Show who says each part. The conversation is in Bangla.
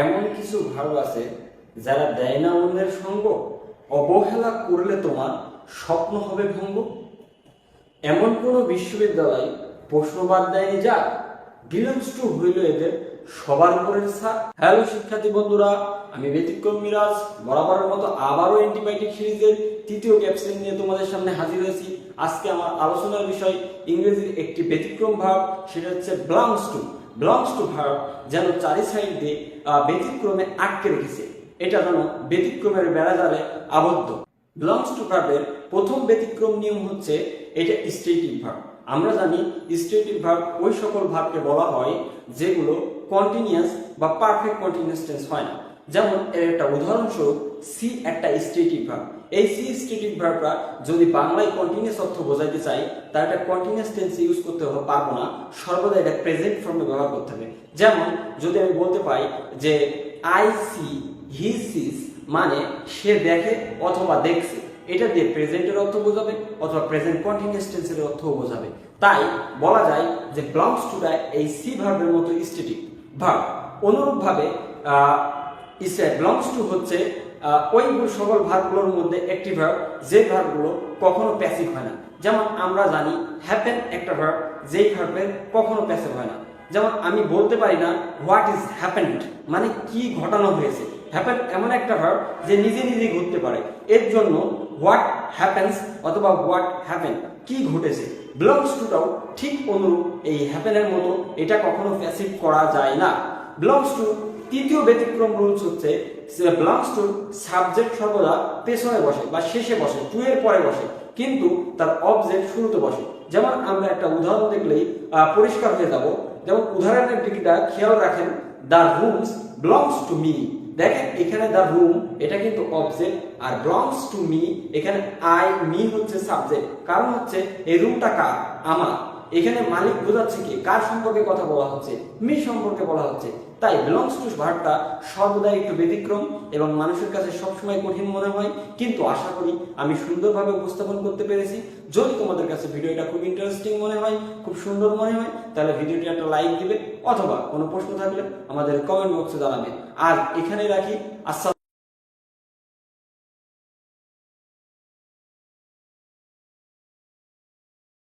Speaker 1: এমন কিছু ভাব আছে যারা দেয় না অন্যের সঙ্গ, অবহেলা করলে তোমার স্বপ্ন হবে ভঙ্গ। এমন কোন বিশ্ববিদ্যালয় প্রশ্নবাদ দেয়নি যা বিলংস টু হইল এদের সবার উপরের ছাদ। হ্যালো শিক্ষার্থী বন্ধুরা, আমি ব্যতিক্রম মিরাজ বরাবরের মতো আবারও অ্যান্টিবায়োটিক সিরিজের তৃতীয় ক্যাপসুল নিয়ে তোমাদের সামনে হাজির হয়েছি। আজকে আমার আলোচনার বিষয় ইংরেজির একটি ব্যতিক্রম ভার্ব, সেটা হচ্ছে belongs to। belongs to verb যেন চারি সাইড দিয়ে ব্যতিক্রমে আটকে রেখেছে, এটা যেন ব্যতিক্রমের বেড়াজালে আবদ্ধ। belongs to ভার্বের প্রথম ব্যতিক্রম নিয়ম হচ্ছে এটা স্টেটিভ ভার্ব। আমরা জানি স্টেটিভ ভার্ব ওই সকল ভার্বকে বলা হয় যেগুলো কন্টিনিউয়াস বা পারফেক্ট কন্টিনিউয়াস টেন্স হয় না। যেমন এর একটা উদাহরণস্বরূপ সি একটা স্টেটিভ ভার্ব। এই সি স্টেটিভ ভার্বটা যদি বাংলায় কন্টিনিউয়াস অর্থ বোঝাইতে চাই তার একটা কন্টিনিউয়াস টেন্সে ইউজ করতে পারবো না, সর্বদা এটা প্রেজেন্ট ফর্মে ব্যবহার করতে হবে। যেমন যদি আমি বলতে পাই যে আই সি হি সিস, মানে সে দেখে অথবা দেখছে, এটা দিয়ে প্রেজেন্টের অর্থ বোঝাবে অথবা প্রেজেন্ট কন্টিনিউয়াস টেন্সের অর্থও বোঝাবে। তাই বলা যায় যে belongs to টা এই সি ভার্বের মতো স্ট্যাটিক ভার্ব। অনুরূপভাবে belongs to হচ্ছে ওই সকল ভার্বগুলোর মধ্যে একটি ভার্ব যে ভার্বগুলো কখনো প্যাসিভ হয় না। যেমন আমরা জানি হ্যাপেন একটা ভার্ব যেই ভার্বের কখনো প্যাসিভ হয় না। যেমন আমি বলতে পারি না হোয়াট ইজ হ্যাপেন্ড, মানে কি ঘটানো হয়েছে। হ্যাপেন এমন একটা ভার্ব যে নিজে নিজেই ঘটতে পারে, এর জন্য হোয়াট হ্যাপেন্স অথবা হোয়াট হ্যাপেন, কি ঘটেছে। belongs to টাও ঠিক অনুরূপ এই হ্যাপেনের মতো, এটা কখনো প্যাসিভ করা যায় না। belongs to তৃতীয় ব্যতিক্রম রুলস হচ্ছে belongs to সাবজেক্ট সর্বদা পেছনে বসে বা শেষে বসে, টু এর পরে বসে, কিন্তু তার অবজেক্ট শুরুতে বসে। যেমন আমরা একটা উদাহরণ দেখলেই পরিষ্কার হয়ে যাব। যেমন উদাহরণের দিকটা খেয়াল রাখেন, the rooms belongs to me। দেখেন এখানে দ্য রুম এটা কিন্তু অবজেক্ট, আর belongs to me এখানে আই মি হচ্ছে সাবজেক্ট। কারণ হচ্ছে এই রুমটা কার? আমার। এখানে মালিক বোঝাচ্ছে কি, কার সম্পর্কে কথা বলা হচ্ছে? মি সম্পর্কে বলা হচ্ছে। তাই belongs to ভার্বটা সর্বদা একটু ব্যতিক্রম এবং মানুষের কাছে সবসময় কঠিন মনে হয়, কিন্তু আশা করি আমি সুন্দরভাবে উপস্থাপন করতে পেরেছি। যদি তোমাদের কাছে ভিডিওটা খুব ইন্টারেস্টিং মনে হয়, খুব সুন্দর মনে হয়, তাহলে ভিডিওটি একটা লাইক দিবে অথবা কোনো প্রশ্ন থাকলে আমাদের কমেন্ট বক্সে জানাবে। আর এখানে রাখি। আসসালাম।